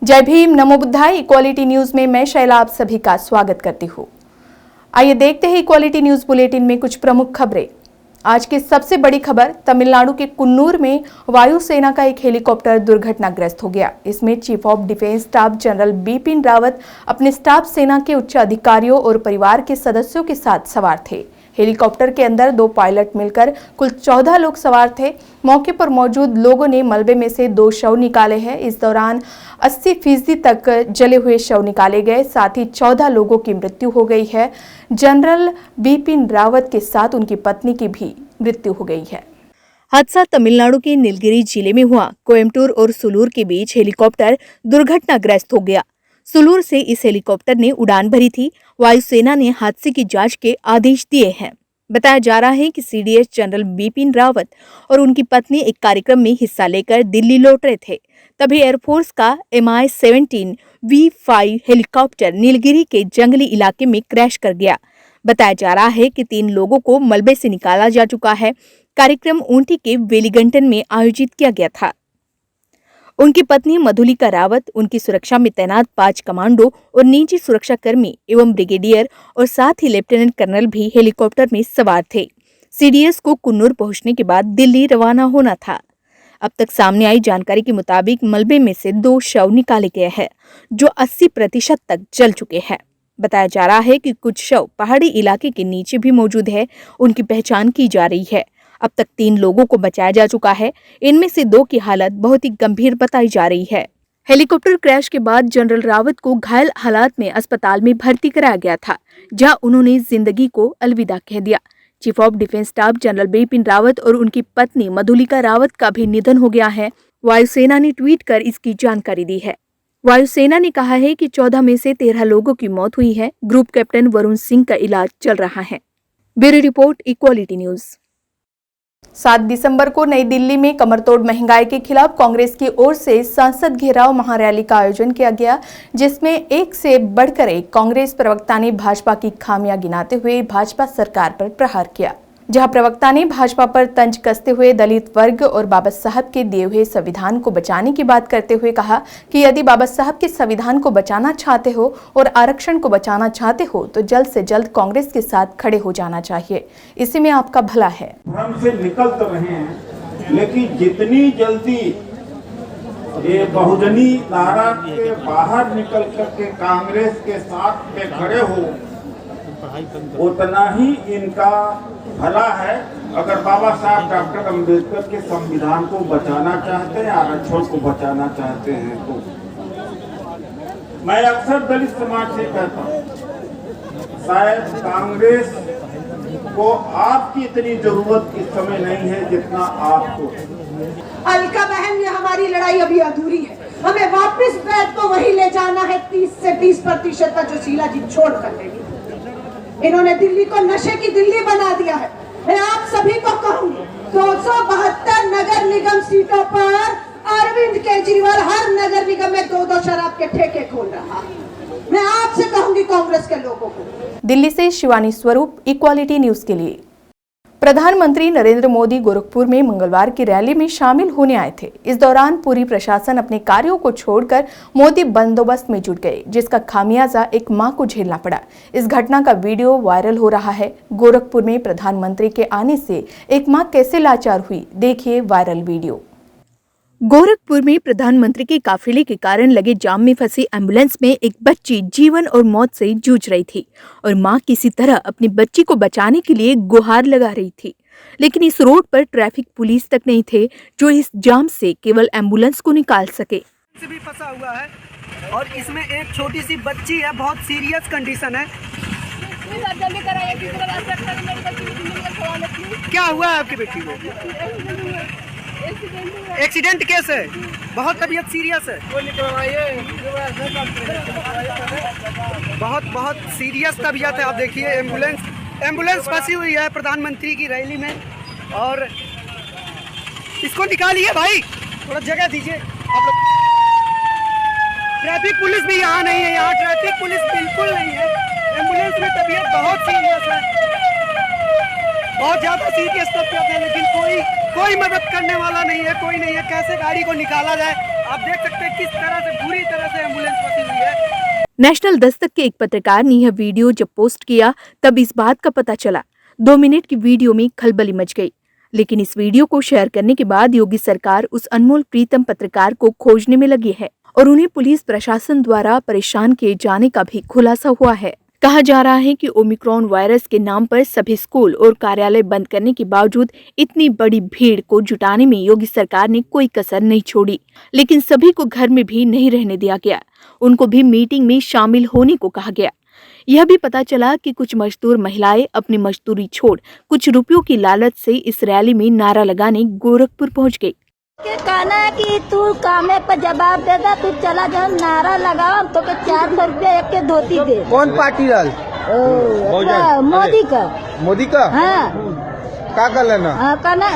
जय भीम, नमो बुद्धाय। Equality news में मैं शैला आप सभी का स्वागत करती हूँ। आइए देखते हैं इक्वालिटी न्यूज बुलेटिन में कुछ प्रमुख खबरें। आज की सबसे बड़ी खबर, तमिलनाडु के कुन्नूर में वायुसेना का एक हेलीकॉप्टर दुर्घटनाग्रस्त हो गया। इसमें chief of defence staff general Bipin Rawat अपने स्टाफ, सेना के उच्च अधिकारियों और परिवार के सदस्यों के साथ सवार थे। हेलीकॉप्टर के अंदर 2 पायलट मिलकर कुल 14 लोग सवार थे। मौके पर मौजूद लोगों ने मलबे में से 2 शव निकाले हैं। इस दौरान 80% तक जले हुए शव निकाले गए। साथ ही 14 लोगों की मृत्यु हो गई है। जनरल बिपिन रावत के साथ उनकी पत्नी की भी मृत्यु हो गई है। हादसा तमिलनाडु के नीलगिरी जिले में हुआ। कोयम्बटूर और सुलूर के बीच हेलीकॉप्टर दुर्घटनाग्रस्त हो गया। सुलूर से इस हेलीकॉप्टर ने उड़ान भरी थी। वायुसेना ने हादसे की जांच के आदेश दिए हैं। बताया जा रहा है कि सीडीएस जनरल बिपिन रावत और उनकी पत्नी एक कार्यक्रम में हिस्सा लेकर दिल्ली लौट रहे थे। तभी एयरफोर्स का MI-17 V5 हेलीकॉप्टर नीलगिरी के जंगली इलाके में क्रैश कर गया। बताया जा रहा है कि 3 लोगों को मलबे से निकाला जा चुका है। कार्यक्रम ऊटी के वेलिंगटन में आयोजित किया गया था। उनकी पत्नी मधुलिका रावत, उनकी सुरक्षा में तैनात 5 कमांडो और निजी सुरक्षाकर्मी एवं ब्रिगेडियर और साथ ही लेफ्टिनेंट कर्नल भी हेलीकॉप्टर में सवार थे। सीडीएस को कुन्नूर पहुंचने के बाद दिल्ली रवाना होना था। अब तक सामने आई जानकारी के मुताबिक मलबे में से 2 शव निकाले गए हैं, जो 80% तक जल चुके हैं। बताया जा रहा है कि कुछ शव पहाड़ी इलाके के नीचे भी मौजूद है। उनकी पहचान की जा रही है। अब तक 3 लोगों को बचाया जा चुका है। इनमें से 2 की हालत बहुत ही गंभीर बताई जा रही है। हेलीकॉप्टर क्रैश के बाद जनरल रावत को घायल हालात में अस्पताल में भर्ती कराया गया था, जहां उन्होंने जिंदगी को अलविदा कह दिया। Chief of defence staff general Bipin Rawat और उनकी पत्नी मधुलिका रावत का भी निधन हो गया है। वायुसेना ने ट्वीट कर इसकी जानकारी दी है। वायुसेना ने कहा है कि 14 में से 13 लोगों की मौत हुई है। ग्रुप कैप्टन वरुण सिंह का इलाज चल रहा है। Bureau report, equality news. 7 दिसंबर को नई दिल्ली में कमरतोड़ महंगाई के खिलाफ कांग्रेस की ओर से संसद घेराव महारैली का आयोजन किया गया, जिसमें एक से बढ़कर एक कांग्रेस प्रवक्ता ने भाजपा की खामियां गिनाते हुए भाजपा सरकार पर प्रहार किया। जहां प्रवक्ता ने भाजपा पर तंज कसते हुए दलित वर्ग और बाबा साहब के दिए हुए संविधान को बचाने की बात करते हुए कहा कि यदि बाबा साहब के संविधान को बचाना चाहते हो और आरक्षण को बचाना चाहते हो तो जल्द से जल्द कांग्रेस के साथ खड़े हो जाना चाहिए। इसी में आपका भला है। हम से निकल तो रहे हैं, लेकिन जितनी जल्दी ये बहुजनी धारा के बाहर निकल करके कांग्रेस के साथ में खड़े हो, उतना ही इनका भला है। अगर बाबा साहब डॉक्टर अम्बेडकर के संविधान को बचाना चाहते हैं, आरक्षण को बचाना चाहते हैं, तो मैं अक्सर दलित समाज से कहता हूँ, शायद कांग्रेस को आपकी इतनी जरूरत इस समय नहीं है जितना आपको। अलका बहन, ये हमारी लड़ाई अभी अधूरी है। हमें वापस बैठ को वही ले जाना है 30 से 20% का जो शीला जी छोड़ कर गई। इन्होंने दिल्ली को नशे की दिल्ली बना दिया है। मैं आप सभी को कहूंगी, 272 नगर निगम सीटों पर अरविंद केजरीवाल हर नगर निगम में 2-2 शराब के ठेके खोल रहा है। मैं आपसे कहूंगी कांग्रेस के लोगों को। दिल्ली से शिवानी स्वरूप, इक्वालिटी न्यूज के लिए। प्रधानमंत्री नरेंद्र मोदी गोरखपुर में मंगलवार की रैली में शामिल होने आए थे। इस दौरान पूरी प्रशासन अपने कार्यों को छोड़कर मोदी बंदोबस्त में जुट गए, जिसका खामियाजा एक मां को झेलना पड़ा। इस घटना का वीडियो वायरल हो रहा है। गोरखपुर में प्रधानमंत्री के आने से एक मां कैसे लाचार हुई, देखिए वायरल वीडियो। गोरखपुर में प्रधानमंत्री के काफिले के कारण लगे जाम में फंसी एम्बुलेंस में एक बच्ची जीवन और मौत से जूझ रही थी और मां किसी तरह अपनी बच्ची को बचाने के लिए गुहार लगा रही थी। लेकिन इस रोड पर ट्रैफिक पुलिस तक नहीं थे जो इस जाम से केवल एम्बुलेंस को निकाल सके। से भी फंसा हुआ है और इसमें एक छोटी सी बच्ची है, बहुत सीरियस कंडीशन है। क्या हुआ है आपकी बेटी को? एक्सीडेंट केस है, बहुत तबीयत सीरियस है, बहुत सीरियस तबीयत है। आप देखिए एम्बुलेंस फंसी हुई है प्रधानमंत्री की रैली में और इसको निकालिए भाई, थोड़ा जगह दीजिए आप लोग। ट्रैफिक पुलिस भी यहाँ नहीं है, यहाँ ट्रैफिक पुलिस बिल्कुल नहीं है। एम्बुलेंस में तबीयत बहुत सीरियस है, बहुत ज्यादा सीरियस तबीयत है, लेकिन कोई मदद करने वाला नहीं है, कोई नहीं है। कैसे गाड़ी को निकाला जाए, आप देख सकते हैं किस तरह से बुरी तरह से एम्बुलेंस फंसी हुई है। नेशनल दस्तक के एक पत्रकार ने यह वीडियो जब पोस्ट किया तब इस बात का पता चला। 2 मिनट की वीडियो में खलबली मच गई, लेकिन इस वीडियो को शेयर करने के बाद योगी सरकार उस अनमोल प्रीतम पत्रकार को खोजने में लगी है और उन्हें पुलिस प्रशासन द्वारा परेशान किए जाने का भी खुलासा हुआ है। कहा जा रहा है कि ओमिक्रॉन वायरस के नाम पर सभी स्कूल और कार्यालय बंद करने के बावजूद इतनी बड़ी भीड़ को जुटाने में योगी सरकार ने कोई कसर नहीं छोड़ी, लेकिन सभी को घर में भी नहीं रहने दिया गया। उनको भी मीटिंग में शामिल होने को कहा गया। यह भी पता चला कि कुछ मजदूर महिलाएं अपनी मजदूरी छोड़ कुछ रुपयों की लालच से इस रैली में नारा लगाने गोरखपुर पहुंच गई। के कहना है कि तू कामे पर जवाब दे दा, तू चला जा नारा लगाओ तो के 400 रुपया एक के धोती दे। कौन पार्टी डाल? मोदी का। मोदी का? हाँ का कर लेना? कहना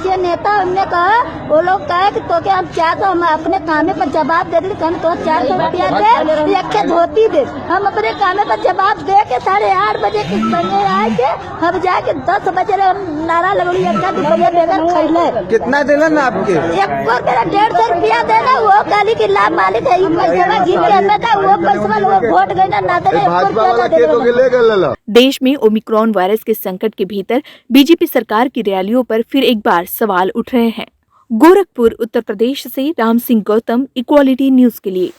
ये नेता हमने कहा, वो लोग कहे कि तो क्या हम हम अपने कामे पर जवाब दे दे, हम तो 400 रुपया दे एक के धोती दे। हम अपने कामे पर जवाब दे के 8:30 बजे के समय आए के हम जाके 10 बजे हम नारा लगली एक का रुपया देकर खैले। कितना देना ना आपके? एक को मेरा 150 रुपया देना, वो काली की लाभ मालिक है, पैसा गिन के हमें था, वो पैसा वो वोट गई ना दे। देश में ओमिक्रॉन वायरस के संकट के भीतर बीजेपी सरकार की रैलियों पर फिर एक बार सवाल उठ रहे हैं। गोरखपुर, उत्तर प्रदेश से राम सिंह गौतम, इक्वालिटी न्यूज के लिए।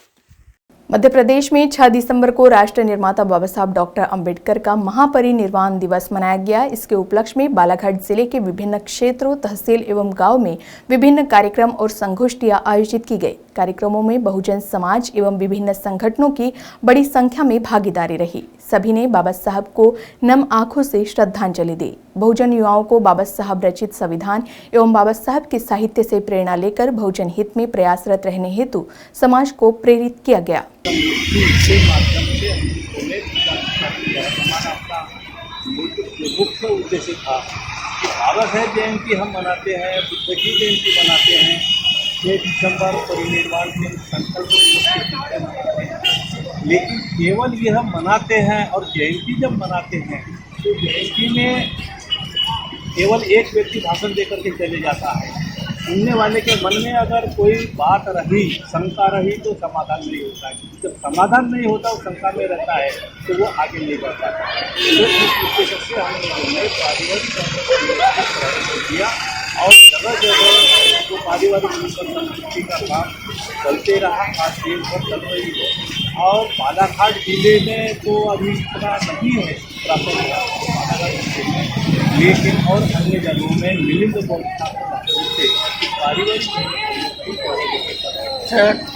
मध्य प्रदेश में 6 दिसंबर को राष्ट्र निर्माता बाबा साहब डॉक्टर अंबेडकर का महापरिनिर्वाण दिवस मनाया गया। इसके उपलक्ष्य में बालाघाट जिले के विभिन्न क्षेत्रों, तहसील एवं गांव में विभिन्न कार्यक्रम और संगोष्ठियां आयोजित की गई। कार्यक्रमों में बहुजन समाज एवं विभिन्न संगठनों की बड़ी संख्या में भागीदारी रही। सभी ने बाबा साहब को नम आंखों से श्रद्धांजलि दी। बहुजन युवाओं को बाबा साहब रचित संविधान एवं बाबा साहब के साहित्य से प्रेरणा लेकर बहुजन हित में प्रयासरत रहने हेतु समाज को प्रेरित किया गया। मुख्य उद्देश्य था कि बाबा साहेब जयंती हम मनाते हैं, बुद्ध की जयंती मनाते हैं, 6 दिसंबर परिनिर्वाण के संकल्प को मनाते हैं। लेकिन केवल यह मनाते हैं और जयंती जब मनाते हैं तो जयंती में केवल एक व्यक्ति भाषण देकर के चले जाता है। सुनने वाले के मन में अगर कोई बात रही, शंका रही तो समाधान नहीं होता है। जब समाधान नहीं होता, वो शंका में रहता है तो वो आगे नहीं बढ़ता है। तो इस उद्देश्य से हमने पारिवारिक किया और जगह जगह जो पारिवारिक संस्कृति का काम चलते रहा, आज देश भर चल रही है। और बालाघाट जिले में तो अभी इतना नहीं है बालाघाट जिले में, लेकिन और अन्य जगहों में मिलिंद व्यवस्था से पारिवारिक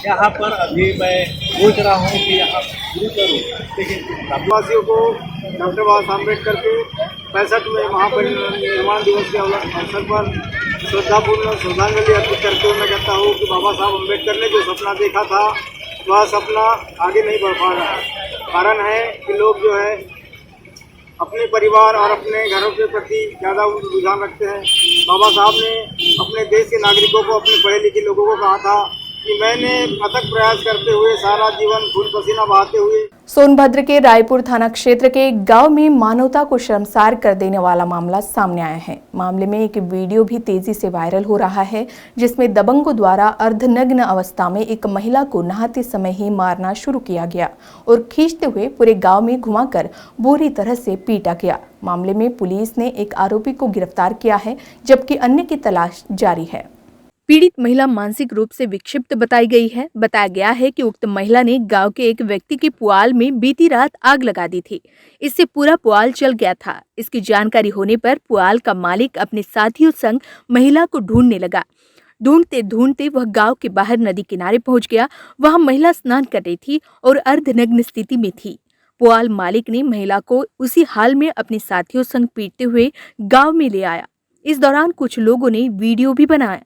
यहाँ पर अभी मैं सोच रहा हूँ कि यहाँ शुरू करूँ, लेकिन आदिवासियों को डॉक्टर बाबा साहब अम्बेडकर के 65वें महापरिनिर्वाण दिवस के अवसर पर श्रद्धापूर्ण श्रद्धांजलि अर्पित करते हुए मैं कहता हूँ कि बाबा साहब अम्बेडकर ने जो सपना देखा था वह सपना आगे नहीं बढ़ पा रहा है। कारण है कि लोग जो है अपने परिवार और अपने घरों के प्रति ज़्यादा रुझान रखते हैं। बाबा साहब ने अपने देश के नागरिकों को, अपने पढ़े लिखे लोगों को कहा था कि मैंने अथक प्रयास करते हुए सारा जीवन खून पसीना बहाते हुए। सोनभद्र के रायपुर थाना क्षेत्र के एक गांव में मानवता को शर्मसार कर देने वाला मामला सामने आया है। मामले में एक वीडियो भी तेजी से वायरल हो रहा है, जिसमें दबंगों द्वारा अर्धनग्न अवस्था में एक महिला को नहाते समय ही मारना शुरू किया गया और खींचते हुए पूरे गांव में घुमाकर बुरी तरह से पीटा गया। मामले में पुलिस ने एक आरोपी को गिरफ्तार किया है, जबकि अन्य की तलाश जारी है। पीड़ित महिला मानसिक रूप से विक्षिप्त बताई गई है। बताया गया है कि उक्त महिला ने गांव के एक व्यक्ति के पुआल में बीती रात आग लगा दी थी। इससे पूरा पुआल जल गया था। इसकी जानकारी होने पर पुआल का मालिक अपने साथियों संग महिला को ढूंढने लगा। ढूंढते ढूंढते वह गांव के बाहर नदी किनारे पहुंच गया। वहां महिला स्नान कर रही थी और अर्धनग्न स्थिति में थी। पुआल मालिक ने महिला को उसी हाल में अपने साथियों संग पीटते हुए गाँव में ले आया। इस दौरान कुछ लोगों ने वीडियो भी बनाया।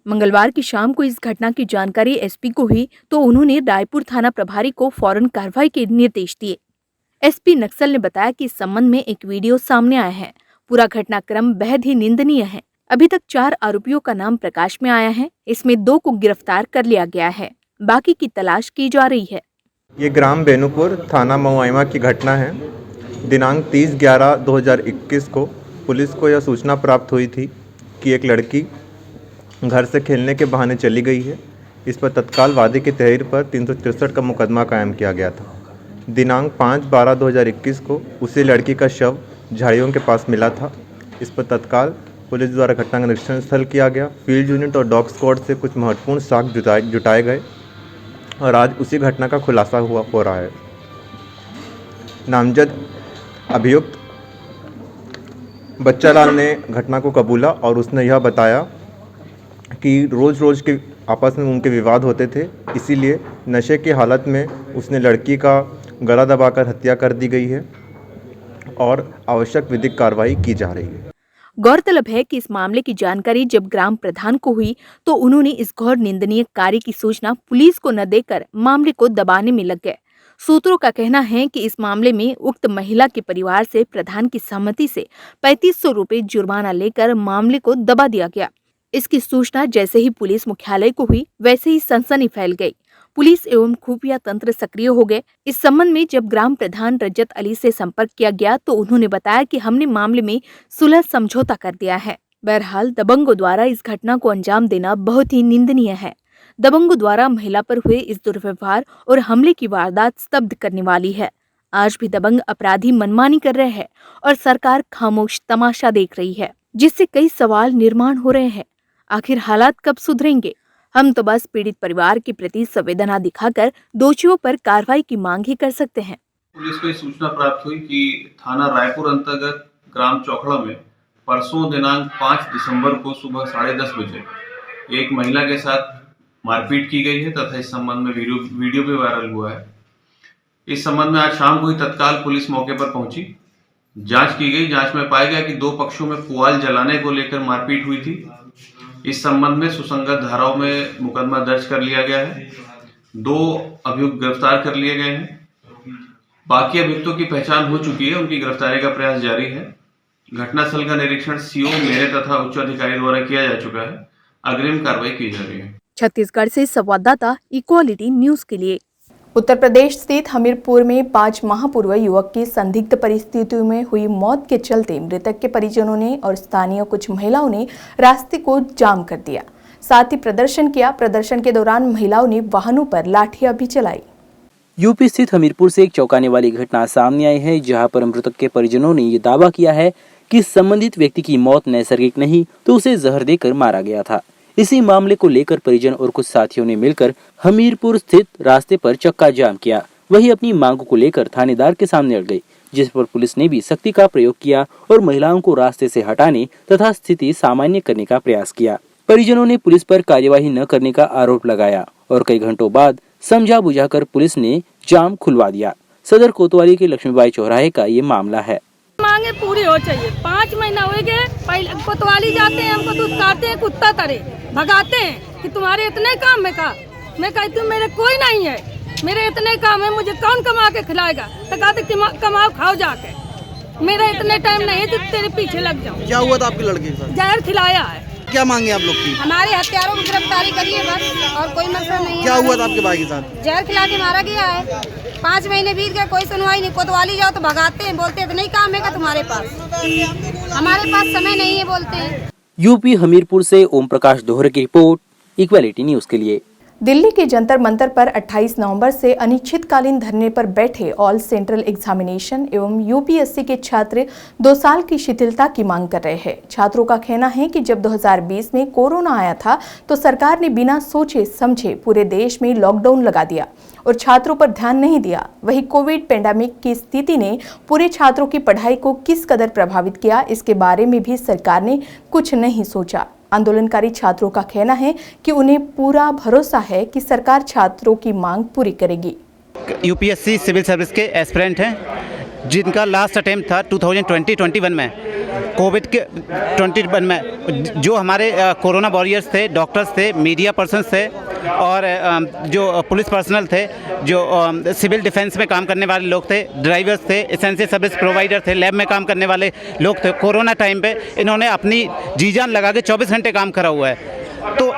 मंगलवार की शाम को इस घटना की जानकारी एसपी को हुई तो उन्होंने रायपुर थाना प्रभारी को फौरन कार्रवाई के निर्देश दिए। एसपी नक्सल ने बताया कि इस संबंध में एक वीडियो सामने आया है। पूरा घटनाक्रम बेहद ही निंदनीय है। अभी तक 4 आरोपियों का नाम प्रकाश में आया है। इसमें 2 को गिरफ्तार कर लिया गया है, बाकी की तलाश की जा रही है। ये ग्राम बेनूपुर, थाना महुआइमा की घटना है। दिनांक 30/11/2021 को पुलिस को यह सूचना प्राप्त हुई थी कि एक लड़की घर से खेलने के बहाने चली गई है। इस पर तत्काल वादे की तहरीर पर 363 का मुकदमा कायम किया गया था। दिनांक 5/12/2021 को उसी लड़की का शव झाड़ियों के पास मिला था। इस पर तत्काल पुलिस द्वारा घटना का निरीक्षण स्थल किया गया। फील्ड यूनिट और डॉग स्क्वाड से कुछ महत्वपूर्ण साक्ष्य जुटाए गए और आज उसी घटना का खुलासा हो रहा है। नामजद अभियुक्त बच्चा लाल ने घटना को कबूला और उसने यह बताया कि रोज़ के आपस में उनके विवाद होते थे, इसीलिए नशे की हालत में उसने लड़की का गला दबाकर हत्या कर दी गई है और आवश्यक विधिक कार्रवाई की जा रही है। गौरतलब है कि इस मामले की जानकारी जब ग्राम प्रधान को हुई तो उन्होंने इस घोर निंदनीय कार्य की सूचना पुलिस को न देकर मामले को दबाने में लग गए। सूत्रों का कहना है कि इस मामले में उक्त महिला के परिवार से प्रधान की सहमति से 3500 रुपए जुर्माना लेकर मामले को दबा दिया गया। इसकी सूचना जैसे ही पुलिस मुख्यालय को हुई वैसे ही सनसनी फैल गई। पुलिस एवं खुफिया तंत्र सक्रिय हो गए। इस संबंध में जब ग्राम प्रधान रजत अली से संपर्क किया गया तो उन्होंने बताया कि हमने मामले में सुलह समझौता कर दिया है। बहरहाल दबंगों द्वारा इस घटना को अंजाम देना बहुत ही निंदनीय है। दबंगों द्वारा महिला पर हुए इस दुर्व्यवहार और हमले की वारदात स्तब्ध करने वाली है। आज भी दबंग अपराधी मनमानी कर रहे हैं और सरकार खामोश तमाशा देख रही है, जिससे कई सवाल निर्माण हो रहे हैं। आखिर हालात कब सुधरेंगे? हम तो बस पीड़ित परिवार के प्रति संवेदना दिखाकर दोषियों पर कार्रवाई की मांग ही कर सकते हैं। पुलिस को सूचना प्राप्त हुई कि थाना रायपुर अंतर्गत ग्राम चौखड़ा में परसों दिनांक 5 दिसंबर को सुबह 10:30 बजे एक महिला के साथ मारपीट की गई है तथा इस संबंध में वीडियो भी वायरल हुआ है। इस संबंध में आज शाम को ही तत्काल पुलिस मौके पर पहुंची। जांच की गई। जांच में पाया गया कि दो पक्षों में पुआल जलाने को लेकर मारपीट हुई थी। इस संबंध में सुसंगत धाराओं में मुकदमा दर्ज कर लिया गया है। 2 अभियुक्त गिरफ्तार कर लिए गए हैं। बाकी अभियुक्तों की पहचान हो चुकी है, उनकी गिरफ्तारी का प्रयास जारी है। घटनास्थल का निरीक्षण सीओ मेरे तथा उच्च अधिकारी द्वारा किया जा चुका है। अग्रिम कार्रवाई की जा रही है। छत्तीसगढ़ से संवाददाता इक्वालिटी न्यूज के लिए। उत्तर प्रदेश स्थित हमीरपुर में 5 माह पूर्व युवक की संदिग्ध परिस्थितियों में हुई मौत के चलते मृतक के परिजनों ने और स्थानीय कुछ महिलाओं ने रास्ते को जाम कर दिया, साथ ही प्रदर्शन किया। प्रदर्शन के दौरान महिलाओं ने वाहनों पर लाठियां भी चलाई। यूपी स्थित हमीरपुर से एक चौंकाने वाली घटना सामने आई है, जहां पर मृतक के परिजनों ने ये दावा किया है कि संबंधित व्यक्ति की मौत नैसर्गिक नहीं तो उसे जहर देकर मारा गया था। इसी मामले को लेकर परिजन और कुछ साथियों ने मिलकर हमीरपुर स्थित रास्ते पर चक्का जाम किया। वही अपनी मांगों को लेकर थानेदार के सामने अड़ गई, जिस पर पुलिस ने भी सख्ती का प्रयोग किया और महिलाओं को रास्ते से हटाने तथा स्थिति सामान्य करने का प्रयास किया। परिजनों ने पुलिस पर कार्यवाही न करने का आरोप लगाया और कई घंटों बाद समझा बुझाकर पुलिस ने जाम खुलवा दिया। सदर कोतवाली के लक्ष्मीबाई चौराहे का ये मामला है। मांगे पूरी हो चाहिए। 5 महीना हो गए, पहले कोतवाली जाते हैं, हमको दुत्कारते हैं, कुत्ता तरह भगाते हैं कि तुम्हारे इतने काम में का। मैं कहती हूँ मेरे कोई नहीं है, मेरे इतने काम है, मुझे कौन कमा के खिलाएगा? तो कहते कमाओ खाओ जाके, मेरा इतने टाइम नहीं है तेरे पीछे लग जाऊँ। क्या हुआ था आपकी लड़की के साथ? जहर खिलाया है। क्या मांगे आप लोग की? हमारे हत्यारों की गिरफ्तारी करिए बस, और कोई मसला नहीं है। क्या हुआ था आपके भाई के साथ? जहर खिला के मारा गया है। 5 महीने बीत गए, कोई सुनवाई नहीं। कोतवाली जाओ तो भगाते हैं, बोलते इतना ही काम है का तुम्हारे पास? हमारे पास समय नहीं है बोलते हैं। यूपी हमीरपुर से ओम प्रकाश दोहरे की रिपोर्ट, इक्वालिटी न्यूज के लिए। दिल्ली के जंतर मंतर पर 28 नवंबर से अनिश्चितकालीन धरने पर बैठे ऑल सेंट्रल एग्जामिनेशन एवं यूपीएससी के छात्र 2 साल की शिथिलता की मांग कर रहे हैं। छात्रों का कहना है कि जब 2020 में कोरोना आया था तो सरकार ने बिना सोचे समझे पूरे देश में लॉकडाउन लगा दिया और छात्रों पर ध्यान नहीं दिया। वहीं कोविड पेंडेमिक की स्थिति ने पूरे छात्रों की पढ़ाई को किस कदर प्रभावित किया, इसके बारे में भी सरकार ने कुछ नहीं सोचा। आंदोलनकारी छात्रों का कहना है कि उन्हें पूरा भरोसा है कि सरकार छात्रों की मांग पूरी करेगी। यूपीएससी सिविल सर्विस के एस्पिरेंट हैं, जिनका लास्ट अटेम्प्ट था 2020-21 में, कोविड के 21 में। जो हमारे कोरोना वॉरियर्स थे, डॉक्टर्स थे, मीडिया पर्सन्स थे और जो पुलिस पर्सनल थे, जो सिविल डिफेंस में काम करने वाले लोग थे, ड्राइवर्स थे, एसेंशियल सर्विस प्रोवाइडर थे, लैब में काम करने वाले लोग थे। कोरोना टाइम पे इन्होंने अपनी जी जान लगा के 24 घंटे काम करा हुआ है। तो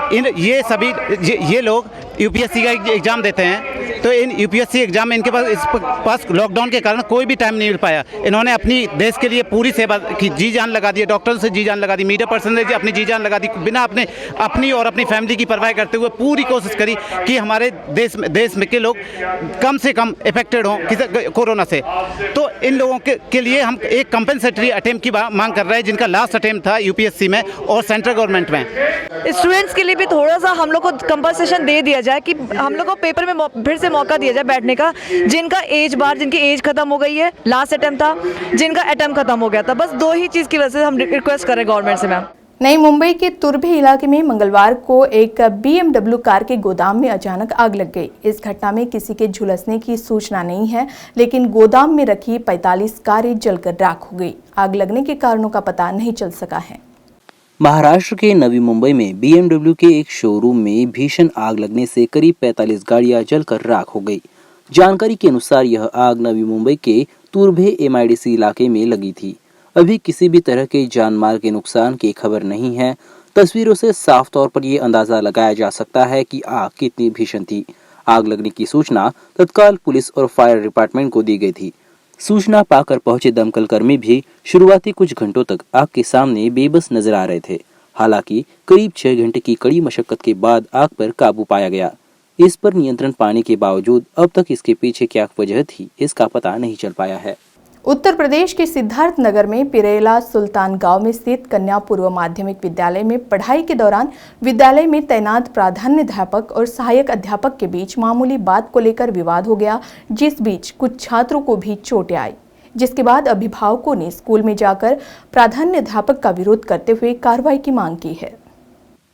ये लोग यूपीएससी का एग्ज़ाम देते हैं तो इन यूपीएससी एग्जाम में इनके पास लॉकडाउन के कारण कोई भी टाइम नहीं मिल पाया। इन्होंने अपनी देश के लिए पूरी सेवा की, जी जान लगा दी, डॉक्टरों से जी जान लगा दी, मीडिया पर्सन ने अपनी जी जान लगा दी, बिना अपनी और अपनी फैमिली की परवाह करते हुए पूरी कोशिश करी कि हमारे देश में के लोग कम से कम इफेक्टेड हों कोरोना से। तो इन लोगों के लिए हम एक कंपेंसेटरी अटेम्प्ट की मांग कर रहे हैं, जिनका लास्ट अटेम्प्ट था यूपीएससी में और सेंट्रल गवर्नमेंट में। स्टूडेंट्स के लिए भी थोड़ा सा हम लोग को कंपनसेशन दे दिया जाए कि हम लोग को पेपर में फिर से मौका दिया जाए बैठने का, जिनकी एज खत्म हो गई है, लास्ट अटेम्प्ट था, जिनका अटेम्प्ट खत्म हो गया था। बस 2 ही चीज़ की वजह से हम रिक्वेस्ट करें गवर्नमेंट से। मैम, नई मुंबई के तुर्भे इलाके में मंगलवार को एक BMW कार के गोदाम में अचानक आग लग गई। इस घटना में किसी के झुलसने की सूचना नहीं है, लेकिन गोदाम में रखी 45 कारें जलकर राख हो गई। आग लगने के कारणों का पता नहीं चल सका है। महाराष्ट्र के नवी मुंबई में BMW के एक शोरूम में भीषण आग लगने से करीब 45 गाड़ियां जलकर राख हो गई। जानकारी के अनुसार यह आग नवी मुंबई के तुर्भे MIDC इलाके में लगी थी। अभी किसी भी तरह के जानमाल के नुकसान की खबर नहीं है। तस्वीरों से साफ तौर पर यह अंदाजा लगाया जा सकता है कि आग कितनी भीषण थी। आग लगने की सूचना तत्काल पुलिस और फायर डिपार्टमेंट को दी गई थी। सूचना पाकर पहुंचे दमकल कर्मी भी शुरुआती कुछ घंटों तक आग के सामने बेबस नजर आ रहे थे। हालांकि करीब 6 घंटे की कड़ी मशक्कत के बाद आग पर काबू पाया गया। इस पर नियंत्रण पाने के बावजूद अब तक इसके पीछे क्या वजह थी, इसका पता नहीं चल पाया है। उत्तर प्रदेश के सिद्धार्थ नगर में पिरेला सुल्तान गांव में स्थित कन्या पूर्व माध्यमिक विद्यालय में पढ़ाई के दौरान विद्यालय में तैनात प्राधान्याध्यापक और सहायक अध्यापक के बीच मामूली बात को लेकर विवाद हो गया, जिस बीच कुछ छात्रों को भी चोटें आई, जिसके बाद अभिभावकों ने स्कूल में जाकर प्राधान्याध्यापक का विरोध करते हुए कार्रवाई की मांग की है।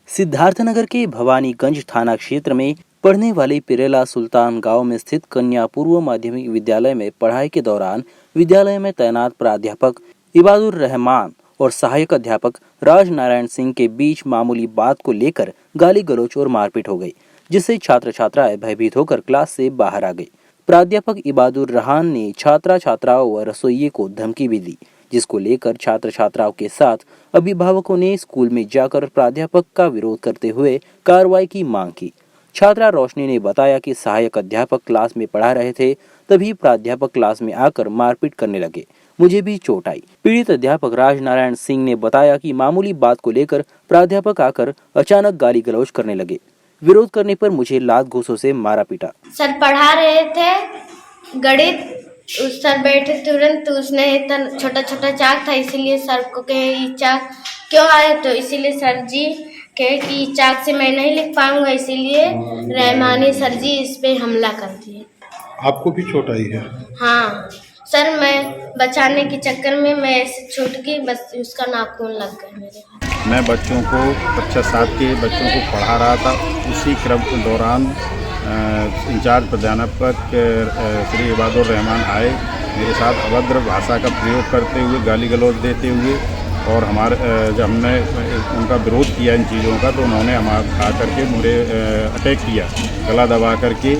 सिद्धार्थनगर के भवानीगंज थाना क्षेत्र में पढ़ने वाले पिरेला सुल्तान गांव में स्थित कन्या पूर्व माध्यमिक विद्यालय में पढ़ाई के दौरान विद्यालय में तैनात प्राध्यापक इबादुर रहमान और सहायक अध्यापक राज नारायण सिंह के बीच मामूली बात को लेकर गाली गलौच और मारपीट हो गई, जिससे छात्र छात्राएं भयभीत होकर क्लास से बाहर आ गए। प्राध्यापक इबादुर रहमान ने छात्राओं व रसोइये को धमकी भी दी, जिसको लेकर छात्र छात्राओं के साथ अभिभावकों ने स्कूल में जाकर प्राध्यापक का विरोध करते हुए कार्रवाई की मांग की। छात्रा रोशनी ने बताया कि सहायक अध्यापक क्लास में पढ़ा रहे थे, तभी प्राध्यापक क्लास में आकर मारपीट करने लगे, मुझे भी चोट आई। पीड़ित अध्यापक राज नारायण सिंह ने बताया कि मामूली बात को लेकर प्राध्यापक आकर अचानक गाली गलौज करने लगे। विरोध करने पर मुझे लात घूंसों से मारा पीटा। सर पढ़ा रहे थे गणित, उस सर बैठे तुरंत, तो उसने इतना छोटा छोटा चाक था, इसीलिए सर को कहे ये चाक क्यों आए, तो इसीलिए सर जी कहे कि चाक से मैं नहीं लिख पाऊंगा, इसीलिए रहमानी सर जी इस पे हमला कर दिए। आपको भी चोट आई है? हाँ सर, मैं बचाने के चक्कर में मैं ऐसे छूट गई, बस उसका नाखून लग गया मेरे हाथ। मैं बच्चों को, कक्षा 7 के बच्चों को पढ़ा रहा था। उसी क्रम के दौरान इंचार्ज प्रधानाध्यापक श्री इबादुर रहमान आए, मेरे साथ अभद्र भाषा का प्रयोग करते हुए, गाली गलौज देते हुए, और जब हमने उनका विरोध किया इन चीज़ों का, तो उन्होंने आकर के मुझे अटैक किया, गला दबा करके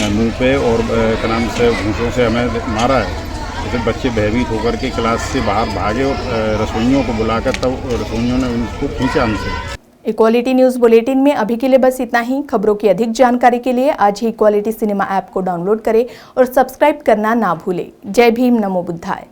मुंह पे और कलाम से घूंसों से हमें मारा है। तो बच्चे भयभीत होकर के क्लास से बाहर भागे और रसोइयों को बुलाकर तब रसोइयों ने उनको खींचा हमसे। इक्वालिटी न्यूज़ बुलेटिन में अभी के लिए बस इतना ही। खबरों की अधिक जानकारी के लिए आज ही इक्वालिटी सिनेमा ऐप को डाउनलोड करें और सब्सक्राइब करना ना भूलें। जय भीम, नमो बुद्धाय।